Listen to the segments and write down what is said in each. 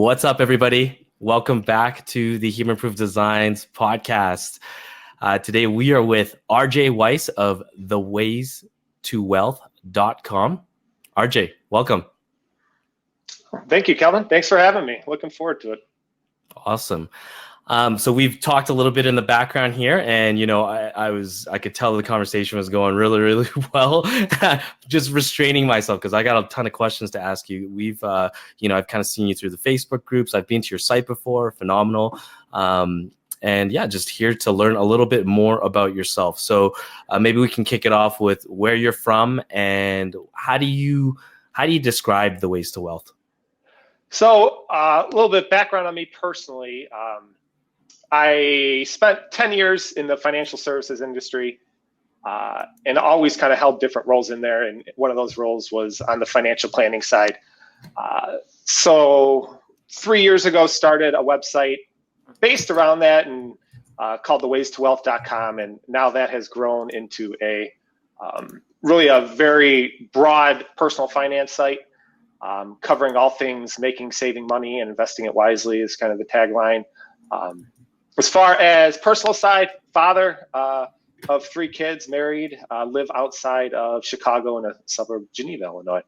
What's up, everybody? Welcome back to the Human Proof Designs podcast. Today we are with RJ Weiss of thewaystowealth.com. RJ, welcome. Thank you, Kelvin. Thanks for having me. Looking forward to it. Awesome. So we've talked a little bit in the background here, and I could tell the conversation was going really, really well. Just restraining myself because I got a ton of questions to ask you. I've kind of seen you through the Facebook groups. I've been to your site before. Phenomenal. And yeah, just here to learn a little bit more about yourself. So maybe we can kick it off with where you're from and how do you describe the Ways to Wealth? So a little bit background on me personally. I spent 10 years in the financial services industry and always kind of held different roles in there. And one of those roles was on the financial planning side. So 3 years ago, started a website based around that and called thewaystowealth.com. And now that has grown into really a very broad personal finance site, covering all things making, saving money, and investing it wisely is kind of the tagline. As far as personal side, father of 3 kids, married, live outside of Chicago in a suburb of Geneva, Illinois.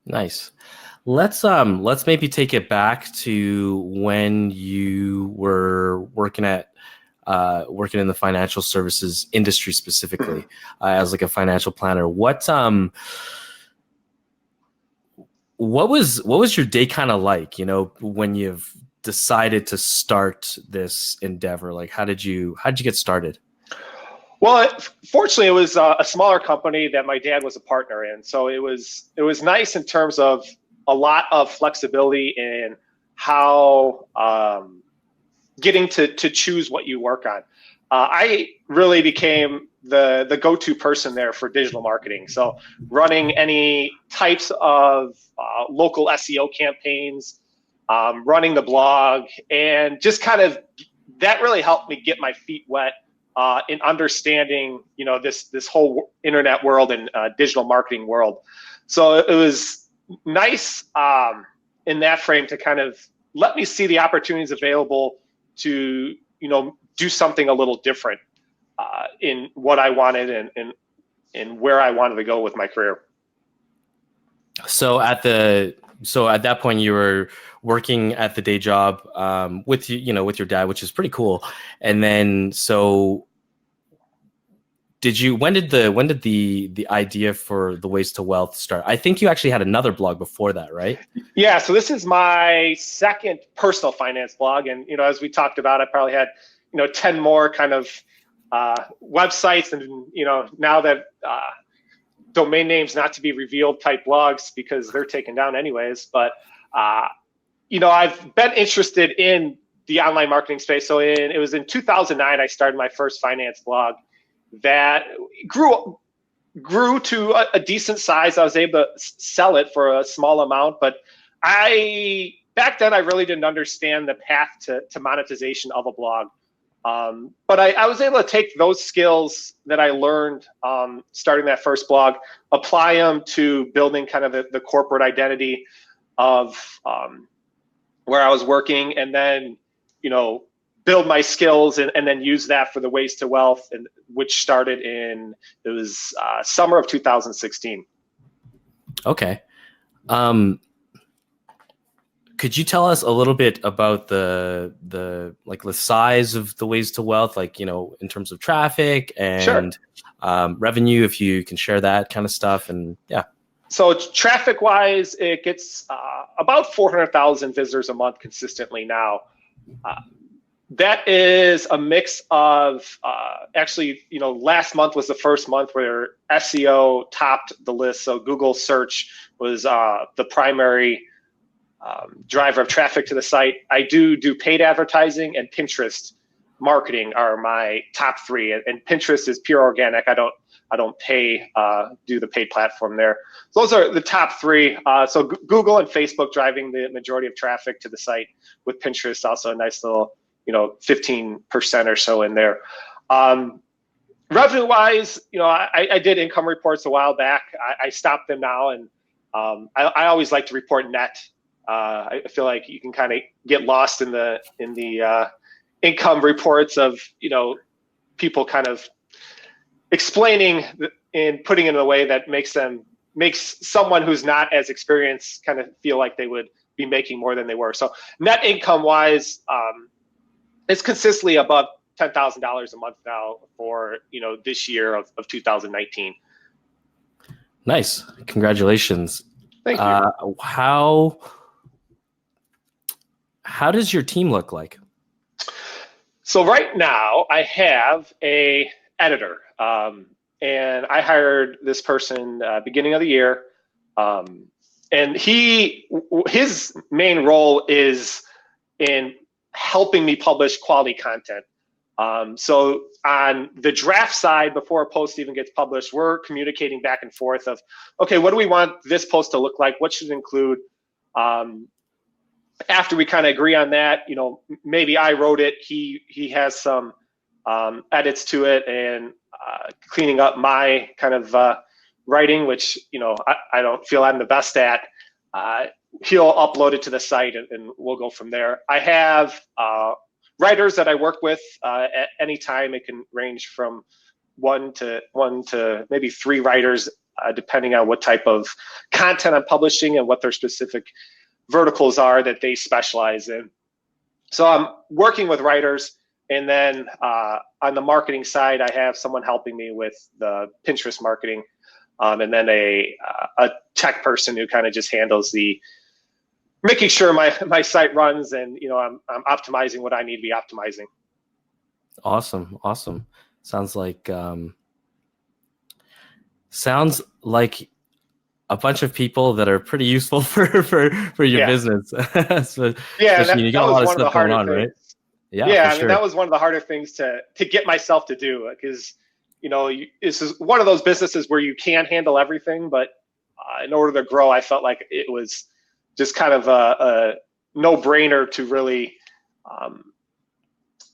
Nice. Let's maybe take it back to when you were working in the financial services industry specifically as like a financial planner. What was your day kind of like? When you've decided to start this endeavor, like how did you get started? Well, fortunately, it was a smaller company that my dad was a partner in, so it was nice in terms of a lot of flexibility in how getting to choose what you work on. I really became the go-to person there for digital marketing. So running any types of local SEO campaigns, running the blog, and just kind of that really helped me get my feet wet in understanding, this whole internet world and digital marketing world. So it was nice in that frame to kind of let me see the opportunities available to, do something a little different in what I wanted and where I wanted to go with my career. So at that point, you were working at the day job with your dad, which is pretty cool. And then when did the idea for the Ways to Wealth start? I think you actually had another blog before that, right? Yeah. So this is my second personal finance blog, and as we talked about, I probably had 10 more kind of websites, and now that domain names not to be revealed type blogs because they're taken down anyways. But I've been interested in the online marketing space. So it was in 2009 I started my first finance blog that grew to a decent size. I was able to sell it for a small amount, but back then I really didn't understand the path to monetization of a blog. But I was able to take those skills that I learned starting that first blog, apply them to building kind of the corporate identity of where I was working, and then build my skills and then use that for the Ways to Wealth, and which started summer of 2016. Okay. Could you tell us a little bit about the size of the Ways to Wealth, in terms of traffic and Sure. Revenue, if you can share that kind of stuff? And yeah. So traffic wise, it gets about 400,000 visitors a month consistently now. That is a mix of last month was the first month where SEO topped the list. So Google search was the primary driver of traffic to the site. I do paid advertising, and Pinterest marketing are my top 3. And Pinterest is pure organic. I don't pay do the paid platform there. Those are the top 3. So Google and Facebook driving the majority of traffic to the site, with Pinterest also a nice little 15% or so in there. Revenue wise, I did income reports a while back. I stopped them now, and I always like to report net I feel like you can kind of get lost in the income reports of, people kind of explaining and putting it in a way that makes someone who's not as experienced kind of feel like they would be making more than they were. So net income wise, it's consistently above $10,000 a month now for, this year of 2019. Nice. Congratulations. Thank you. How does your team look like? So right now I have a editor, and I hired this person beginning of the year, and his main role is in helping me publish quality content. So on the draft side, before a post even gets published, we're communicating back and forth of, okay, what do we want this post to look like? What should it include? After we kind of agree on that, maybe I wrote it. He has some edits to it and cleaning up my kind of writing, which, I don't feel I'm the best at. He'll upload it to the site and we'll go from there. I have writers that I work with at any time. It can range from one to maybe 3 writers, depending on what type of content I'm publishing and what their specific verticals are that they specialize in. So I'm working with writers, and then on the marketing side, I have someone helping me with the Pinterest marketing, and then a tech person who kind of just handles making sure my site runs, and I'm optimizing what I need to be optimizing. Awesome. Sounds like a bunch of people that are pretty useful for your business. So, yeah, you got a lot of stuff going on, right? Yeah, I mean, that was one of the harder things to get myself to do, because this is one of those businesses where you can handle everything, but in order to grow, I felt like it was just kind of a no-brainer to really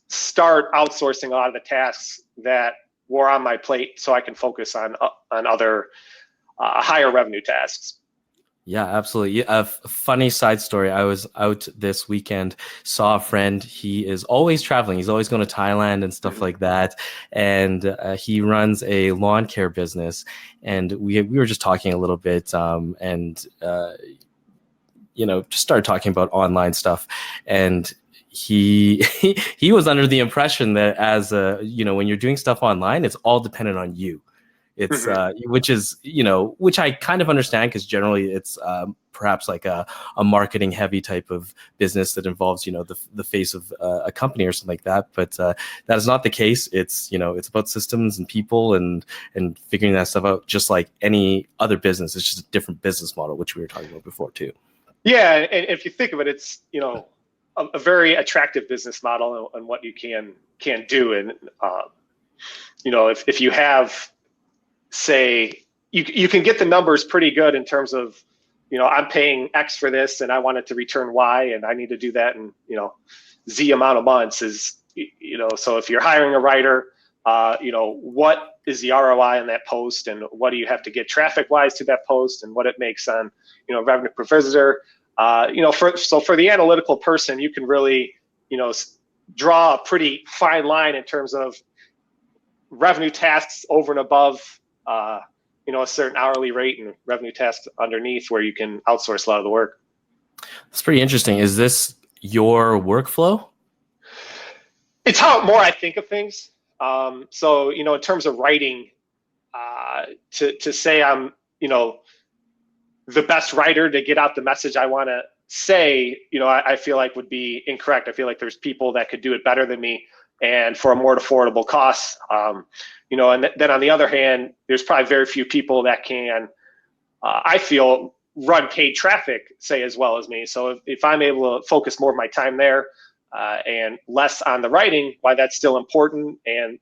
start outsourcing a lot of the tasks that were on my plate, so I can focus on other higher revenue tasks. Yeah, absolutely. A funny side story. I was out this weekend, saw a friend. He is always traveling. He's always going to Thailand and stuff like that. And he runs a lawn care business. And we were just talking a little bit, and just started talking about online stuff. And he was under the impression that as when you're doing stuff online, it's all dependent on you. It's which I kind of understand, because generally it's perhaps like a marketing heavy type of business that involves the face of a company or something like that. But that is not the case. It's it's about systems and people and figuring that stuff out, just like any other business. It's just a different business model, which we were talking about before too. Yeah, and if you think of it, it's a very attractive business model and what you can do. And if you have, say, you can get the numbers pretty good in terms of, I'm paying X for this and I want it to return Y, and I need to do that in, Z amount of months is, so if you're hiring a writer, what is the ROI on that post, and what do you have to get traffic wise to that post, and what it makes on, revenue per visitor. So for the analytical person, you can really, draw a pretty fine line in terms of revenue tasks over and above a certain hourly rate, and revenue tasks underneath where you can outsource a lot of the work. That's pretty interesting. Is this your workflow? It's how more I think of things. So, in terms of writing, to say I'm, the best writer to get out the message I want to say, I feel like would be incorrect. I feel like there's people that could do it better than me and for a more affordable cost. And then on the other hand, there's probably very few people that can, I feel, run paid traffic, say, as well as me. So if I'm able to focus more of my time there and less on the writing, why that's still important, and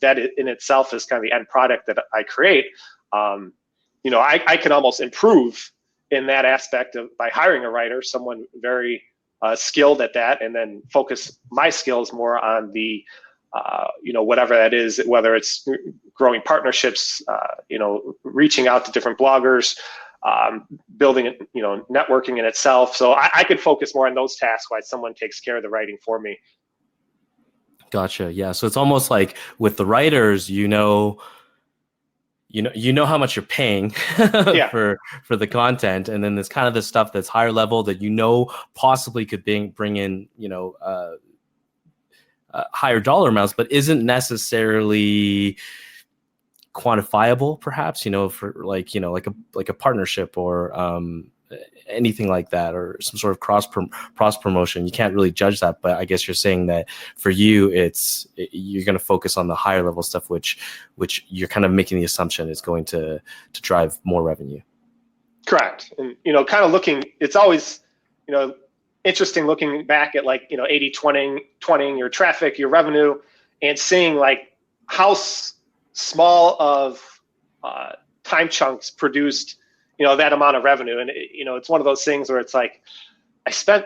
that in itself is kind of the end product that I create. I can almost improve in that aspect by hiring a writer, someone very skilled at that, and then focus my skills more on the whatever that is, whether it's growing partnerships, reaching out to different bloggers, building it, networking in itself. So I could focus more on those tasks while someone takes care of the writing for me. Gotcha. Yeah. So it's almost like with the writers, you know how much you're paying Yeah. for the content, and then there's kind of the stuff that's higher level that possibly could bring in higher dollar amounts, but isn't necessarily quantifiable, perhaps, for like a partnership or anything like that, or some sort of cross promotion. You can't really judge that, but I guess you're saying that for you, you're going to focus on the higher level stuff, which you're kind of making the assumption is going to drive more revenue. Correct. And kind of it's always interesting looking back at 80-20 your traffic, your revenue, and seeing like how small of time chunks produced that amount of revenue. And it's one of those things where it's like, I spent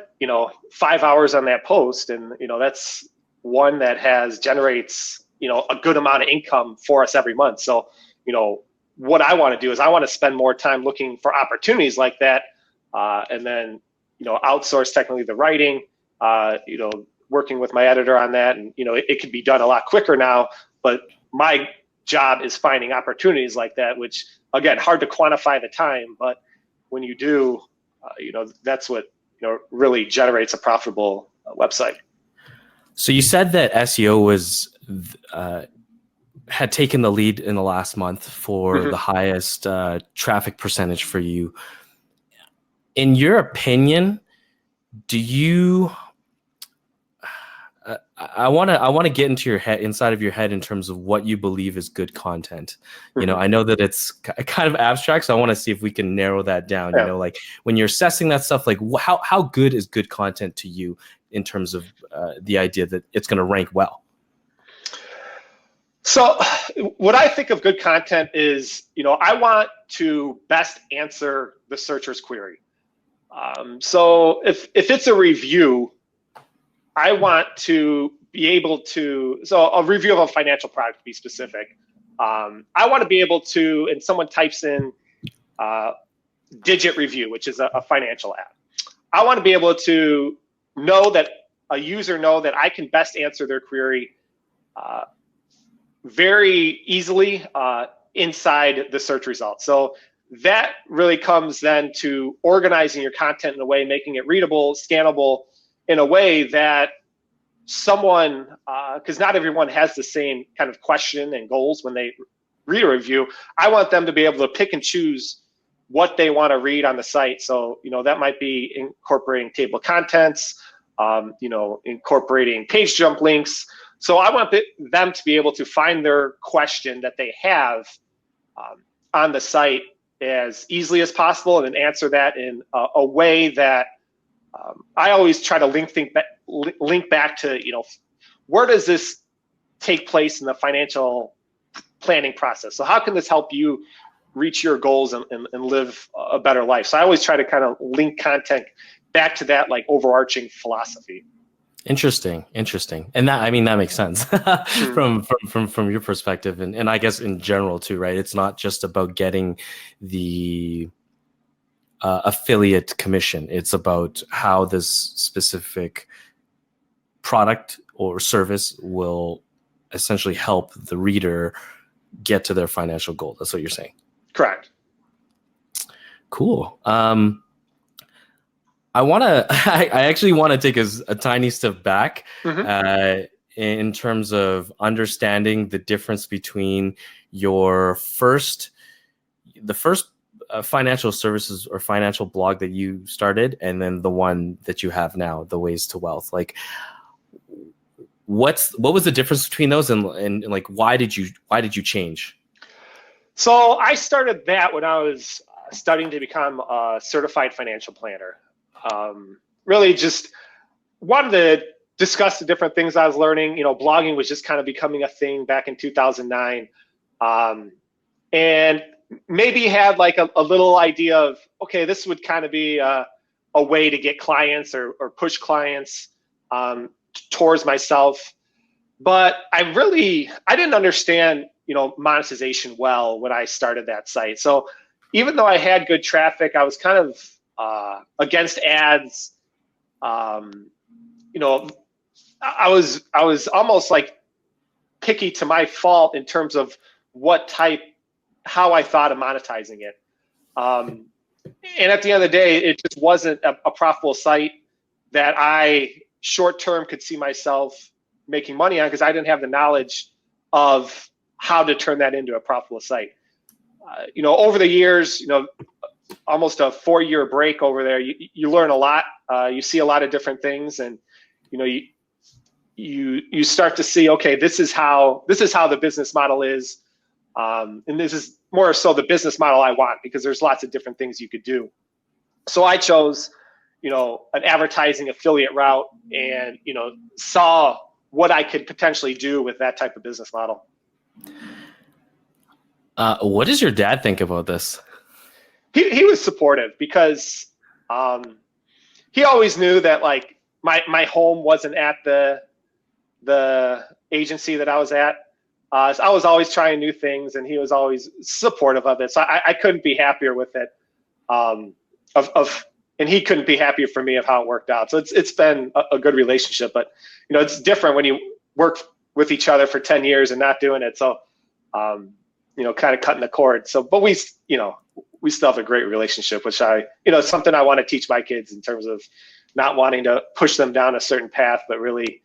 5 hours on that post, and that's one that generates a good amount of income for us every month. So what I want to do is I want to spend more time looking for opportunities like that, and then outsource technically the writing, working with my editor on that, and it could be done a lot quicker now, but my job is finding opportunities like that, which again, hard to quantify the time, but when you do, that's what really generates a profitable website. So you said that SEO had taken the lead in the last month for the highest traffic percentage for you. In your opinion, do you? I want to get into your head, inside of your head, in terms of what you believe is good content. I know that it's kind of abstract, so I want to see if we can narrow that down. Yeah. Like when you're assessing that stuff, like how good is good content to you in terms of the idea that it's going to rank well? So what I think of good content is, I want to best answer the searcher's query. So if it's a review, I want to be able to, so a review of a financial product, to be specific. I want to be able to, and someone types in Digit Review, which is a financial app. I want to be able to know that a user that I can best answer their query very easily inside the search results. So that really comes then to organizing your content in a way, making it readable, scannable, in a way that someone, because not everyone has the same kind of question and goals when they read a review. I want them to be able to pick and choose what they want to read on the site. So, that might be incorporating table of contents, incorporating page jump links. So I want them to be able to find their question that they have on the site as easily as possible, and then answer that in a way that I always try to link back to, where does this take place in the financial planning process? So how can this help you reach your goals and live a better life? So I always try to kind of link content back to that overarching philosophy. Interesting. And that makes sense from your perspective, and I guess in general too, right? It's not just about getting the affiliate commission. It's about how this specific product or service will essentially help the reader get to their financial goal. That's what you're saying. Correct. Cool. I actually want to take a tiny step back in terms of understanding the difference between the first financial services or financial blog that you started, and then the one that you have now, The Ways to Wealth. Like, what was the difference between those, and like why did you change? So I started that when I was studying to become a certified financial planner. Really just wanted to discuss the different things I was learning. Blogging was just kind of becoming a thing back in 2009. And maybe had like a little idea of, okay, this would kind of be a way to get clients or push clients towards myself. But I didn't understand, monetization well when I started that site. So even though I had good traffic, I was kind of against ads. You know, I was almost like picky to my fault in terms of how I thought of monetizing it. And at the end of the day, it just wasn't a profitable site that I short term could see myself making money on, because I didn't have the knowledge of how to turn that into a profitable site. You know, over the years, you know, almost a 4-year break over there, you learn a lot. You see a lot of different things, and you know, you start to see, okay, this is how the business model is, and this is more so the business model I want, because there's lots of different things you could do. So I chose, you know, an advertising affiliate route, and you know, saw what I could potentially do with that type of business model. What does your dad think about this? He was supportive, because he always knew that like my home wasn't at the agency that I was at. So I was always trying new things, and he was always supportive of it. So I couldn't be happier with it. And he couldn't be happier for me of how it worked out. So it's been a good relationship. But you know, it's different when you work with each other for 10 years and not doing it. So you know, kind of cutting the cord. So, but we still have a great relationship, which it's something I want to teach my kids, in terms of not wanting to push them down a certain path, but really,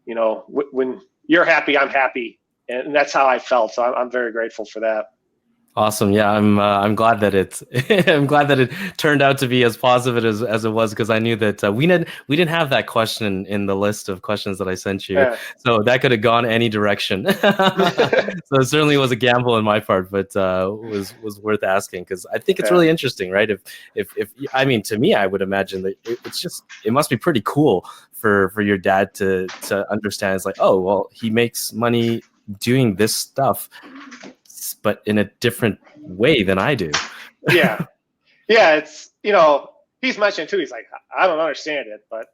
you know, when you're happy, I'm happy. And that's how I felt. So I'm very grateful for that. Awesome. Yeah, I'm glad that I'm glad that it turned out to be as positive as it was, because I knew that we didn't have that question in the list of questions that I sent you, so that could have gone any direction. So it certainly was a gamble on my part, but was worth asking, because I think it's really interesting, right? If I mean, to me, I would imagine that it must be pretty cool for your dad to understand. It's like, oh well, he makes money doing this stuff, but in a different way than I do. Yeah. It's, you know, he's mentioned too, he's like, I don't understand it, but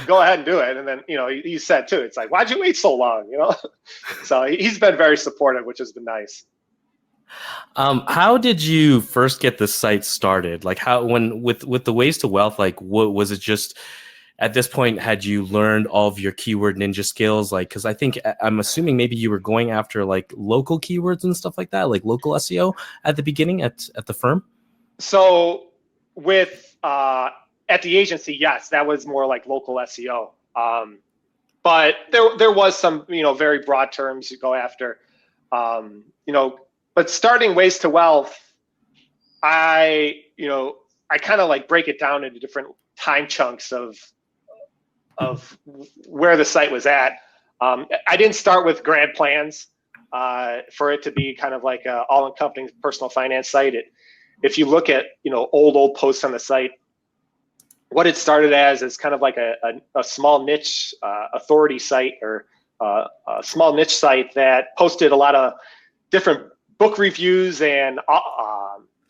go ahead and do it. And then, you know, he said too, it's like, why'd you wait so long? You know? So he's been very supportive, which has been nice. How did you first get the site started? Like with the Ways to Wealth, like what was it? Just at this point, had you learned all of your keyword ninja skills? Like, because I'm assuming maybe you were going after like local keywords and stuff like that, like local SEO at the beginning at the firm. So with at the agency, yes, that was more like local SEO. But there was some, you know, very broad terms you go after. You know, but starting Ways to Wealth, I kind of like break it down into different time chunks of where the site was at. I didn't start with grand plans for it to be kind of like a all-encompassing personal finance site. If you look at, you know, old posts on the site, what it started as is kind of like a small niche authority site, or a small niche site that posted a lot of different book reviews and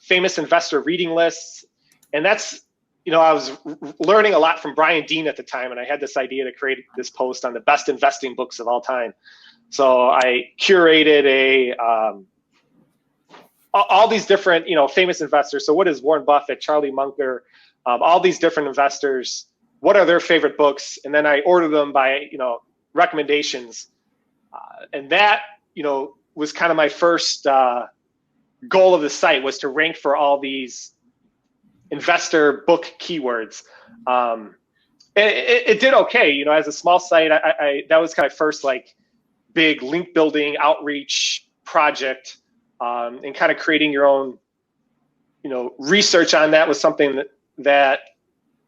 famous investor reading lists. And that's, you know, I was learning a lot from Brian Dean at the time, and I had this idea to create this post on the best investing books of all time. So I curated all these different, you know, famous investors. So what is Warren Buffett, Charlie Munger, all these different investors, what are their favorite books? And then I ordered them by, you know, recommendations. And that, you know, was kind of my first goal of the site, was to rank for all these investor book keywords. It did okay, you know, as a small site. I that was kind of first like big link building outreach project, and kind of creating your own, you know, research on that was something that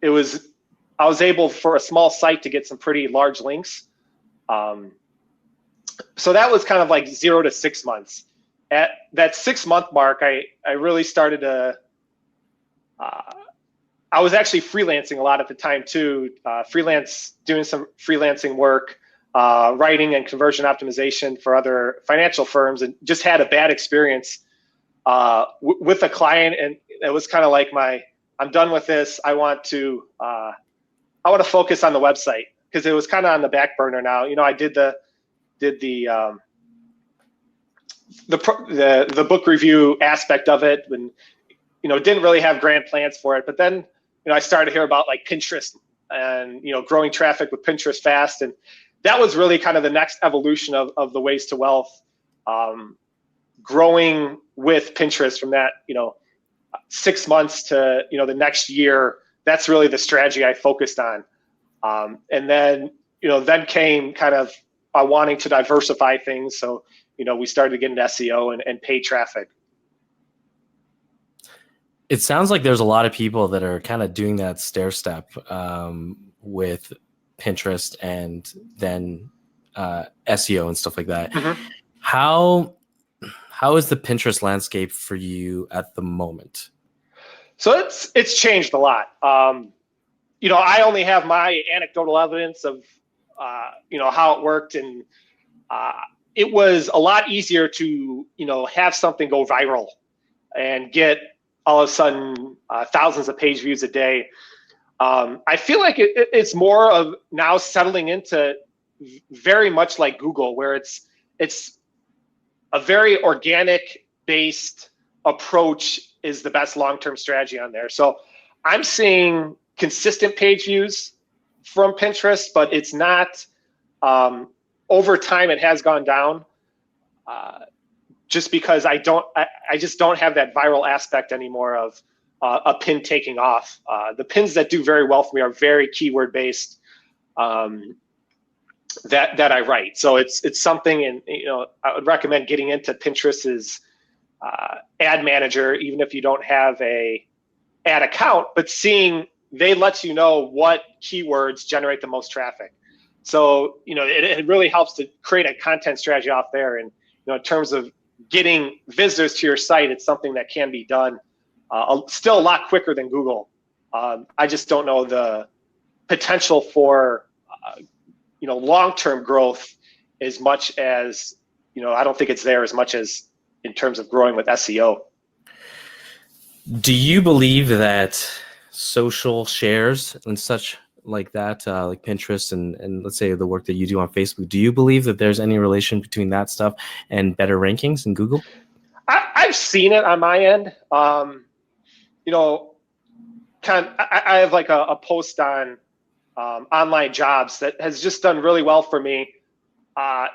I was able, for a small site, to get some pretty large links. So that was kind of like 0 to 6 months. At that 6-month mark, I really started to. I was actually freelancing a lot at the time too, doing some freelancing work, writing and conversion optimization for other financial firms, and just had a bad experience with a client. And it was kind of like I'm done with this. I want to focus on the website, because it was kind of on the back burner now. You know, I did the the book review aspect of it, and didn't really have grand plans for it. But then I started to hear about like Pinterest and growing traffic with Pinterest fast, and that was really kind of the next evolution of the Ways to Wealth, growing with Pinterest from that 6 months to the next year. That's really the strategy I focused on, and then then came kind of wanting to diversify things. So we started to get into SEO and paid traffic. It sounds like there's a lot of people that are kind of doing that stair step with Pinterest and then SEO and stuff like that. Mm-hmm. How is the Pinterest landscape for you at the moment? So it's changed a lot. I only have my anecdotal evidence of how it worked, and it was a lot easier to have something go viral and get all of a sudden thousands of page views a day. I feel like it's more of now settling into very much like Google, where it's a very organic based approach is the best long-term strategy on there. So I'm seeing consistent page views from Pinterest, but it's not, over time it has gone down, just because I just don't have that viral aspect anymore of a pin taking off. The pins that do very well for me are very keyword based, that I write. So it's something, and I would recommend getting into Pinterest's ad manager, even if you don't have a ad account, but they let you know what keywords generate the most traffic. So it really helps to create a content strategy off there. And in terms of getting visitors to your site, it's something that can be done still a lot quicker than Google. I just don't know the potential for long-term growth as much as I don't think it's there as much as in terms of growing with SEO. Do you believe that social shares and such like that, like Pinterest and let's say the work that you do on Facebook, do you believe that there's any relation between that stuff and better rankings in Google? I've seen it on my end. I have like a post on online jobs that has just done really well for me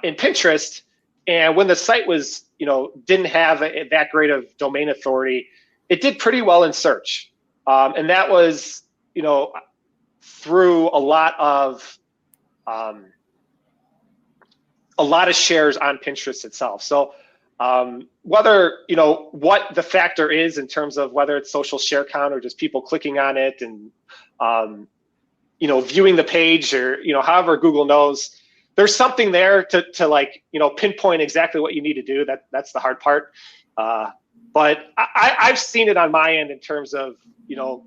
in Pinterest. And when the site was, didn't have that great of domain authority, it did pretty well in search. And that was, through a lot of shares on Pinterest itself. So whether, what the factor is in terms of whether it's social share count or just people clicking on it and, viewing the page or, however Google knows, there's something there to like, pinpoint exactly what you need to do. That's the hard part. But I've seen it on my end in terms of,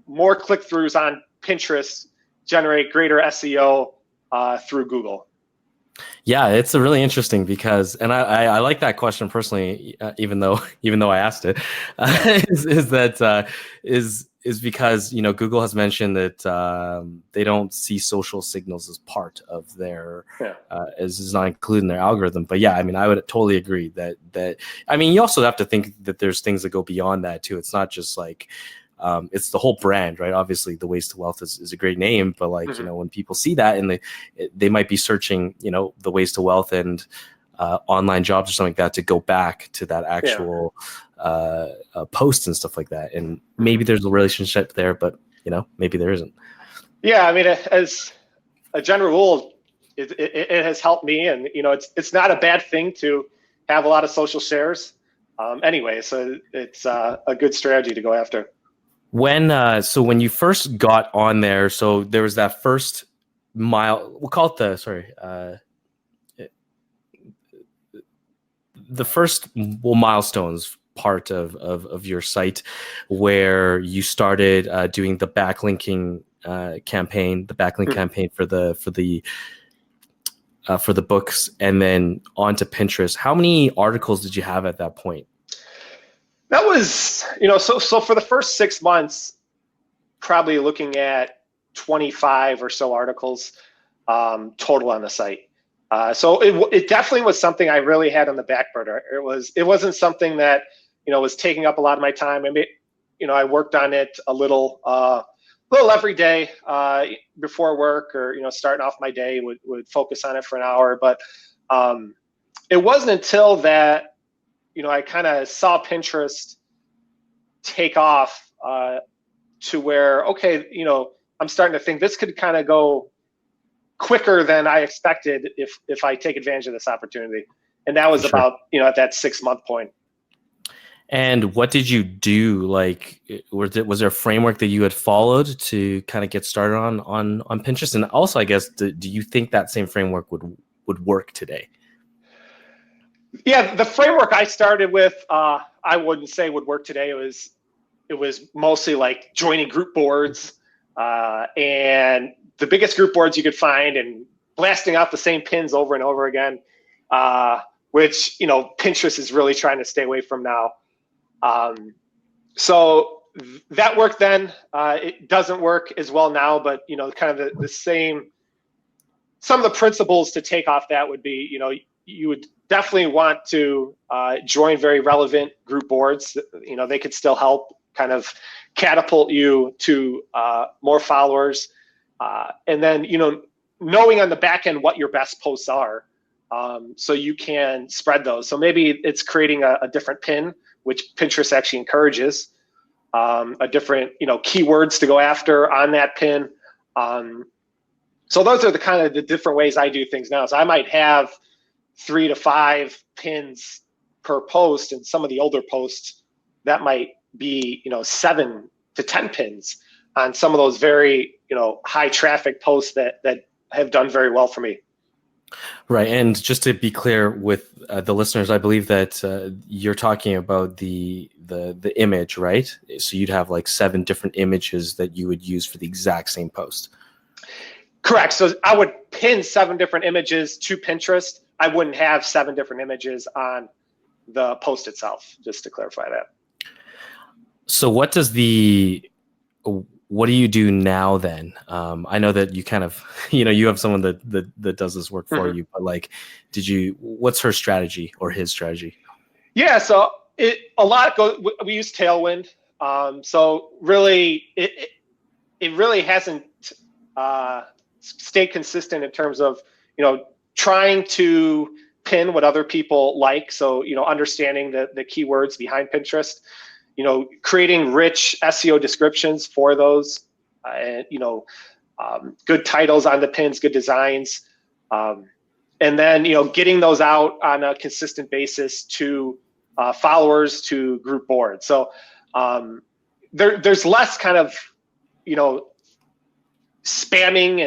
more click-throughs on Pinterest generate greater SEO through Google. Yeah, it's a really interesting because, and I like that question personally, even though I asked it, is because Google has mentioned that they don't see social signals as part of their as is not included in their algorithm. But yeah, I mean, I would totally agree that I mean, you also have to think that there's things that go beyond that too. It's not just like it's the whole brand, right? Obviously, the Ways to Wealth is a great name, but like when people see that and they might be searching, the Ways to Wealth and online jobs or something like that to go back to that actual post and stuff like that. And maybe there's a relationship there, but maybe there isn't. Yeah, I mean, as a general rule, it has helped me, and it's not a bad thing to have a lot of social shares. Anyway, so it's a good strategy to go after. So when you first got on there, so there was that first mile, we'll call it the first milestones part of your site, where you started doing the backlinking campaign, campaign for the books, and then onto Pinterest. How many articles did you have at that point? That was, so for the first 6 months, probably looking at 25 or so articles total on the site. So it definitely was something I really had on the back burner. It wasn't something that, was taking up a lot of my time. I mean, I worked on it a little every day before work, or starting off my day would focus on it for an hour. But it wasn't until that I kind of saw Pinterest take off to where, okay, I'm starting to think this could kind of go quicker than I expected if I take advantage of this opportunity. And that was about at that 6-month point. And what did you do? Like, was there a framework that you had followed to kind of get started on Pinterest? And also, I guess, do you think that same framework would work today? Yeah, the framework I started with, I wouldn't say would work today. It was mostly like joining group boards and the biggest group boards you could find, and blasting out the same pins over and over again, which Pinterest is really trying to stay away from now. So that worked then. It doesn't work as well now, but kind of the same. Some of the principles to take off that would be, you would definitely want to join very relevant group boards. They could still help kind of catapult you to more followers. And then, knowing on the back end what your best posts are, so you can spread those. So maybe it's creating a different pin, which Pinterest actually encourages, a different, keywords to go after on that pin. So those are the kind of the different ways I do things now. So I might have 3 to 5 pins per post, and some of the older posts that might be, 7 to 10 pins on some of those very, high traffic posts that have done very well for me. Right. And just to be clear with the listeners, I believe that you're talking about the image, right? So you'd have like 7 different images that you would use for the exact same post. Correct. So I would pin 7 different images to Pinterest. I wouldn't have 7 different images on the post itself, just to clarify that. So what do you do now then? I know that you kind of, you have someone that does this work for you, but like, what's her strategy or his strategy? Yeah, so we use Tailwind. So really, it really hasn't stayed consistent in terms of, trying to pin what other people like. So, understanding the keywords behind Pinterest, creating rich SEO descriptions for those, and, good titles on the pins, good designs. And then, getting those out on a consistent basis to followers, to group boards. So there's less kind of, spamming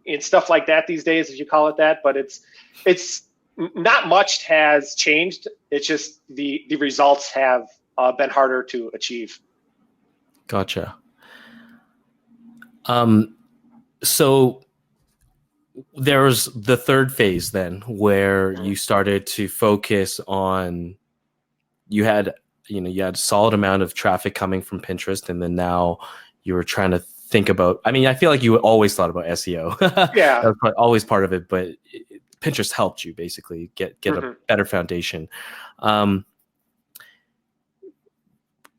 and stuff like that these days, as you call it that, but it's not much has changed. It's just the results have been harder to achieve. Gotcha. So there's the third phase then, where you started to focus on, you had a solid amount of traffic coming from Pinterest, and then now you were trying to think about, I feel like you always thought about SEO. Yeah. That was always part of it, but Pinterest helped you basically get a better foundation.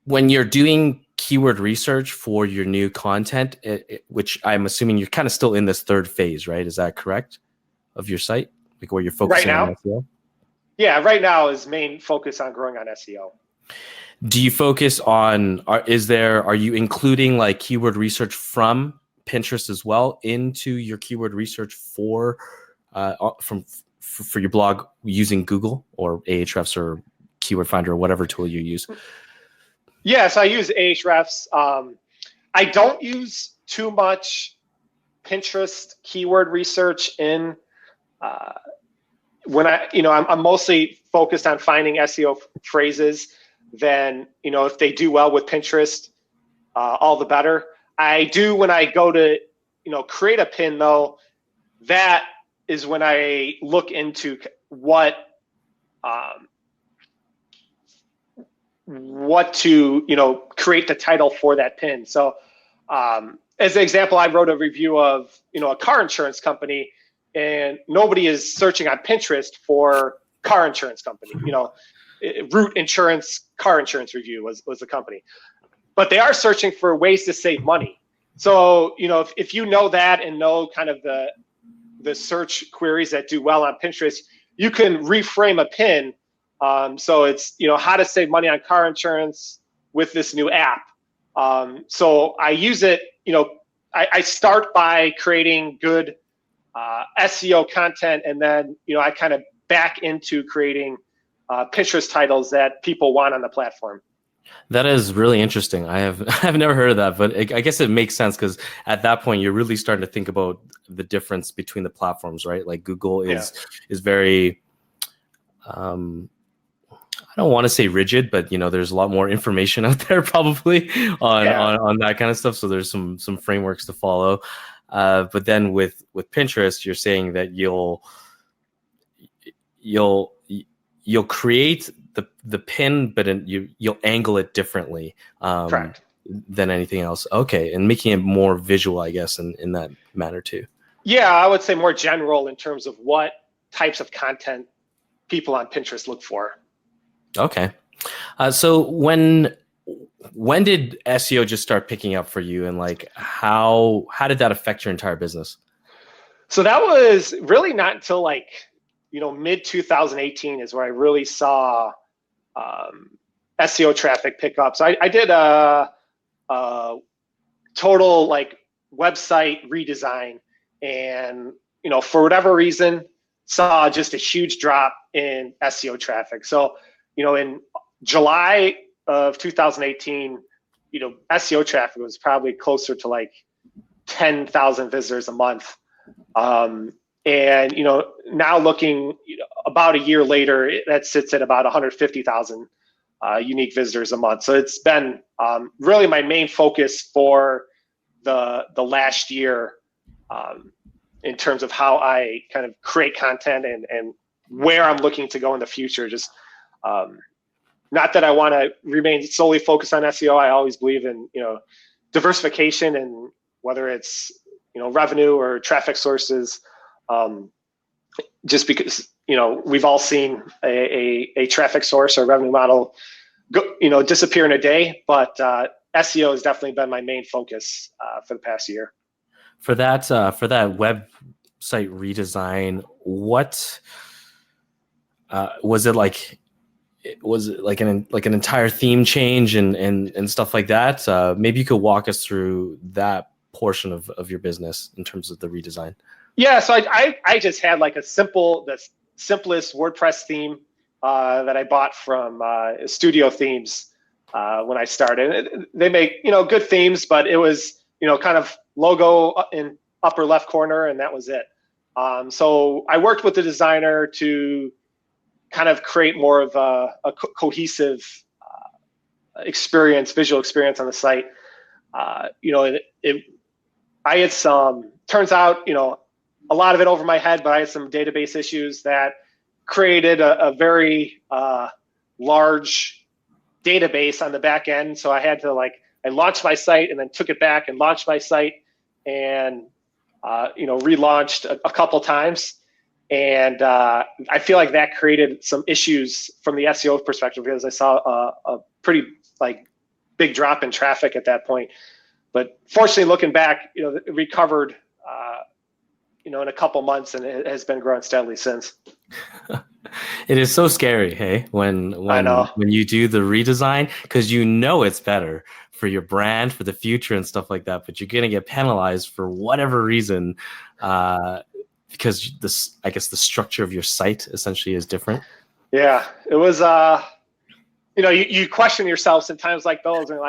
When you're doing keyword research for your new content, which I'm assuming you're kind of still in this third phase, right? Is that correct? Of your site, like where you're focusing on SEO? Yeah, right now is main focus on growing on SEO. Do you focus on, are you including like keyword research from Pinterest as well into your keyword research for your blog using Google or Ahrefs or Keyword Finder or whatever tool you use? Yes, I use Ahrefs. I don't use too much Pinterest keyword research in when I'm mostly focused on finding SEO phrases. Then, if they do well with Pinterest, all the better. I do when I go to, create a pin though, that is when I look into what to, create the title for that pin. So as an example, I wrote a review of, a car insurance company, and nobody is searching on Pinterest for car insurance company. Root Insurance Car Insurance Review was the company, but they are searching for ways to save money. So if you know that and know kind of the search queries that do well on Pinterest, you can reframe a pin. So it's how to save money on car insurance with this new app. So I use it. I start by creating good SEO content, and then I kind of back into creating Pinterest titles that people want on the platform. That is really interesting. I've never heard of that, but I guess it makes sense because at that point you're really starting to think about the difference between the platforms, right? Like Google is very, I don't want to say rigid, but there's a lot more information out there probably on that kind of stuff. So there's some frameworks to follow. But then with Pinterest, you're saying that you'll create the pin, but you'll angle it differently than anything else. Okay, and making it more visual, I guess, in that manner too. Yeah, I would say more general in terms of what types of content people on Pinterest look for. Okay, so when did SEO just start picking up for you, and like how did that affect your entire business? So that was really not until mid 2018 is where I really saw SEO traffic pick up. So I did a total website redesign, and for whatever reason saw just a huge drop in SEO traffic. So in July of 2018, SEO traffic was probably closer to 10,000 visitors a month. And now looking about a year later, that sits at about 150,000 unique visitors a month. So it's been really my main focus for the last year in terms of how I kind of create content and where I'm looking to go in the future. Just not that I want to remain solely focused on SEO. I always believe in diversification, and whether it's revenue or traffic sources. Just because we've all seen a traffic source or revenue model go, disappear in a day, but SEO has definitely been my main focus for the past year. For that website redesign, what was it like? Was it like an entire theme change and stuff like that? Maybe you could walk us through that portion of your business in terms of the redesign. Yeah, so I just had the simplest WordPress theme that I bought from Studio Themes when I started. They make good themes, but it was kind of logo in upper left corner, and that was it. So I worked with the designer to kind of create more of a cohesive visual experience on the site. I had some, turns out, a lot of it over my head, but I had some database issues that created a very large database on the back end. So I had to I launched my site and then took it back and launched my site and relaunched a couple times. And I feel like that created some issues from the SEO perspective, because I saw a pretty big drop in traffic at that point. But fortunately, looking back, it recovered in a couple months, and it has been growing steadily since. It is so scary, hey, when you do the redesign, because it's better for your brand, for the future and stuff like that, but you're going to get penalized for whatever reason, because I guess the structure of your site essentially is different. Yeah, it was, you question yourself sometimes like those, and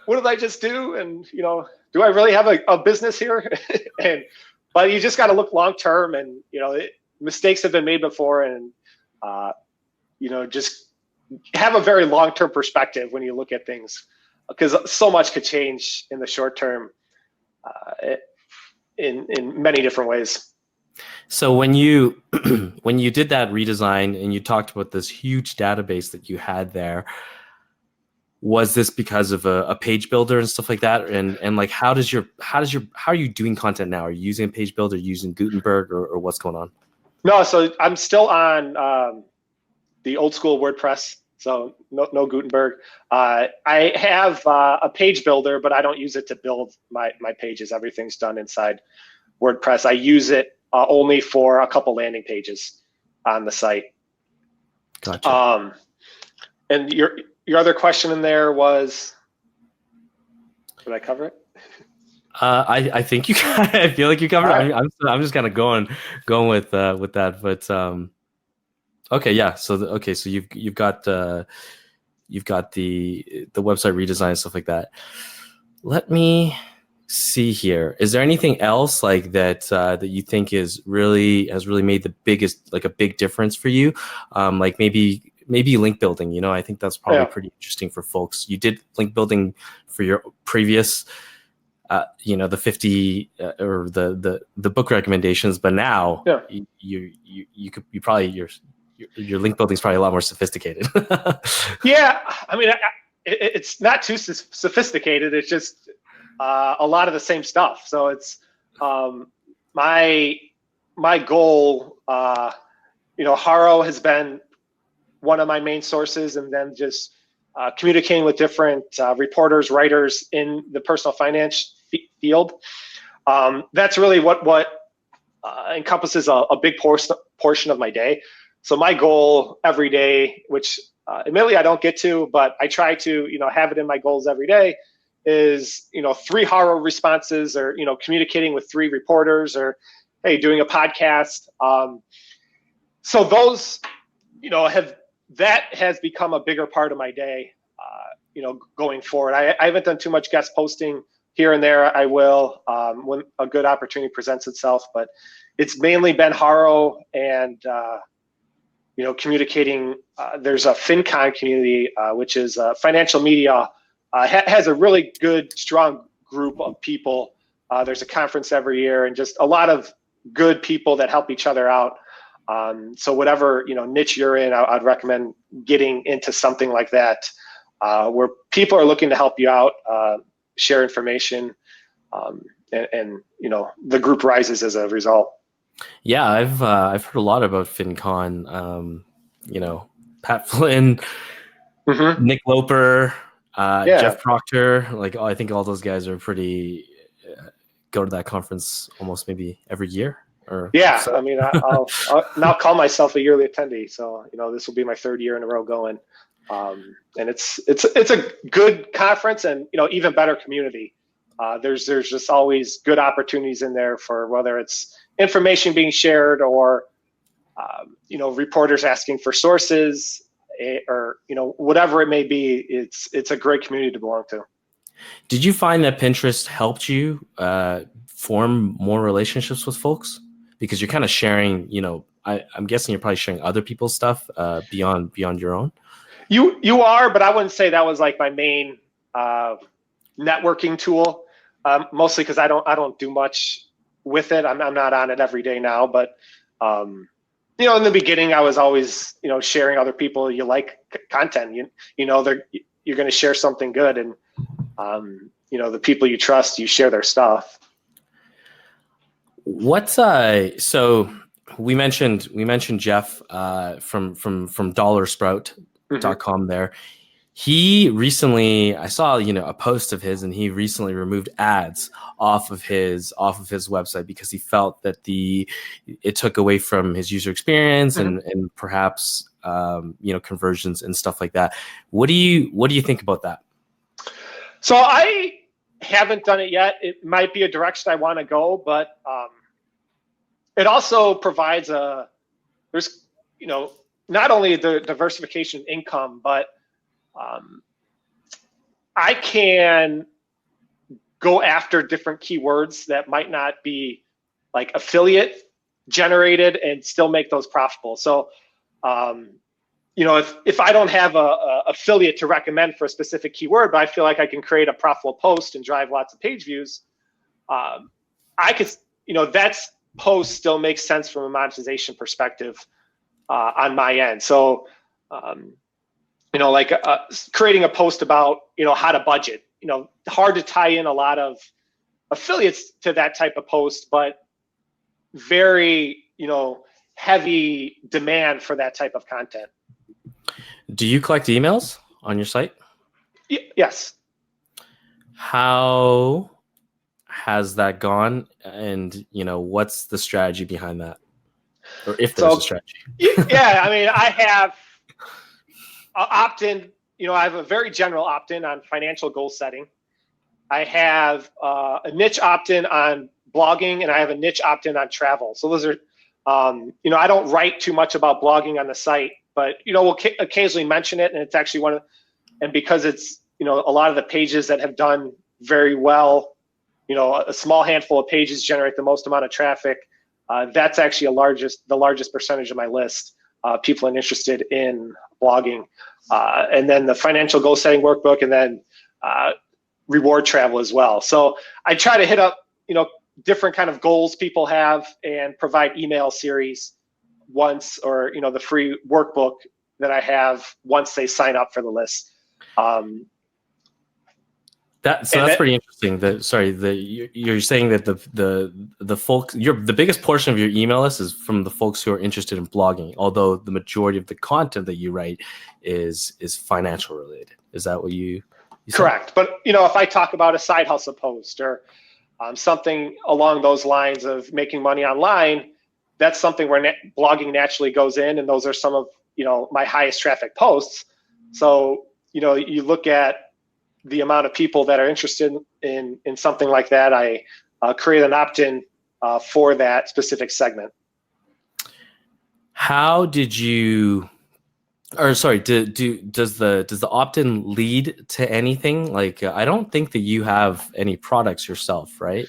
what did I just do? And, do I really have a business here? But you just got to look long term, and mistakes have been made before, and just have a very long term perspective when you look at things, because so much could change in the short term in many different ways. So when you did that redesign and you talked about this huge database that you had there, was this because of a page builder and stuff like that? And like, how are you doing content now? Are you using a page builder, using Gutenberg, or what's going on? No, so I'm still on the old school WordPress. So no Gutenberg. I have a page builder, but I don't use it to build my pages. Everything's done inside WordPress. I use it only for a couple landing pages on the site. Gotcha. And your other question in there was, did I cover it? I think you. I feel like you covered. Right. I'm just kind of going with that. But okay, yeah. So so you've got the website redesign and stuff like that. Let me see here. Is there anything else like that that you think has really made the biggest, like a big difference for you? Like maybe link building. You know, I think that's probably pretty interesting for folks. You did link building for your previous, the 50 or the book recommendations, but now your link building is probably a lot more sophisticated. Yeah, I mean, it's not too sophisticated. It's just a lot of the same stuff. So it's my goal. Haro has been one of my main sources, and then just communicating with different reporters, writers in the personal finance field. That's really what encompasses a big portion of my day. So my goal every day, which admittedly I don't get to, but I try to have it in my goals every day, is 3 Haro responses, or communicating with 3 reporters, or hey, doing a podcast. So those that has become a bigger part of my day, going forward. I haven't done too much guest posting. Here and there I will when a good opportunity presents itself, but it's mainly been Haro and communicating. There's a FinCon community, which is financial media, has a really good, strong group of people. There's a conference every year, and just a lot of good people that help each other out. So whatever niche you're in, I'd recommend getting into something like that, where people are looking to help you out, share information, and the group rises as a result. Yeah, I've heard a lot about FinCon. Pat Flynn, Nick Loper, Jeff Proctor. Like, I think all those guys are pretty go to that conference almost maybe every year. So. I mean, I'll now call myself a yearly attendee. So this will be my 3rd year in a row going, and it's a good conference, and even better community. There's just always good opportunities in there for whether it's information being shared, or reporters asking for sources, or whatever it may be. It's a great community to belong to. Did you find that Pinterest helped you form more relationships with folks? Because you're kind of sharing, I'm guessing you're probably sharing other people's stuff beyond your own. You are, but I wouldn't say that was like my main networking tool. Mostly because I don't do much with it. I'm not on it every day now, but in the beginning I was always sharing other people. You like content, you're going to share something good, and the people you trust, you share their stuff. What's so we mentioned Jeff from dollarsprout.com there. He recently, I saw a post of his, and he recently removed ads off of his website because he felt that it took away from his user experience and perhaps conversions and stuff like that. What do you think about that? So I haven't done it yet. It might be a direction I want to go, but it also provides there's not only the diversification of income, but I can go after different keywords that might not be like affiliate generated and still make those profitable. So, if I don't have a affiliate to recommend for a specific keyword, but I feel like I can create a profitable post and drive lots of page views, I could, that post still makes sense from a monetization perspective on my end. So, like creating a post about, how to budget. Hard to tie in a lot of affiliates to that type of post, but very, heavy demand for that type of content. Do you collect emails on your site? Yes. How has that gone? And, what's the strategy behind that? Or if there's a strategy? Yeah, I mean, I have opt-in, I have a very general opt-in on financial goal setting. I have a niche opt-in on blogging, and I have a niche opt-in on travel. So those are, I don't write too much about blogging on the site, but, we'll occasionally mention it. And it's actually and because it's, a lot of the pages that have done very well, a small handful of pages generate the most amount of traffic. That's actually the largest percentage of my list, people are interested in blogging. And then the financial goal setting workbook, and then reward travel as well. So I try to hit up, different kind of goals people have and provide email series once, or, the free workbook that I have once they sign up for the list. That's pretty interesting. You're saying that the folks, the biggest portion of your email list is from the folks who are interested in blogging, although the majority of the content that you write is financial related. Is that what you Correct. said? But if I talk about a side hustle post or something along those lines of making money online, that's something where blogging naturally goes in, and those are some of my highest traffic posts. So you look at the amount of people that are interested in something like that, I create an opt-in for that specific segment. How did you, or sorry, does the opt-in lead to anything? Like, I don't think that you have any products yourself, right?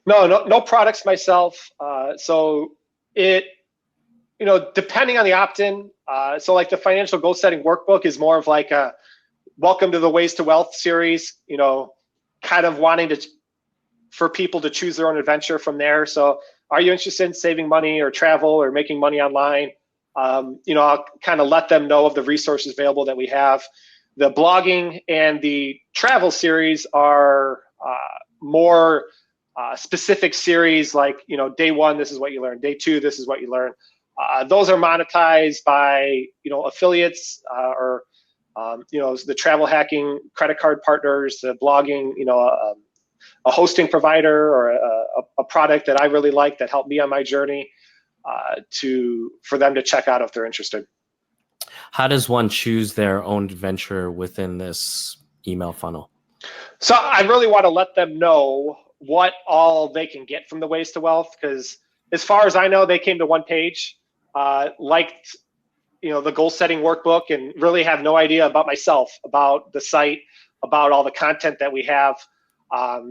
No products myself. So it, depending on the opt-in, so like the financial goal setting workbook is more of like a welcome to the Ways to Wealth series, kind of wanting for people to choose their own adventure from there. So are you interested in saving money or travel or making money online? I'll kind of let them know of the resources available that we have. The blogging and the travel series are more specific series, like, day one, this is what you learn. Day two, this is what you learn. Those are monetized by, affiliates or the travel hacking credit card partners, the blogging, a hosting provider or a product that I really like that helped me on my journey, for them to check out if they're interested. How does one choose their own venture within this email funnel? So I really want to let them know what all they can get from the Ways to Wealth, because as far as I know, they came to one page, liked the goal setting workbook, and really have no idea about myself, about the site, about all the content that we have.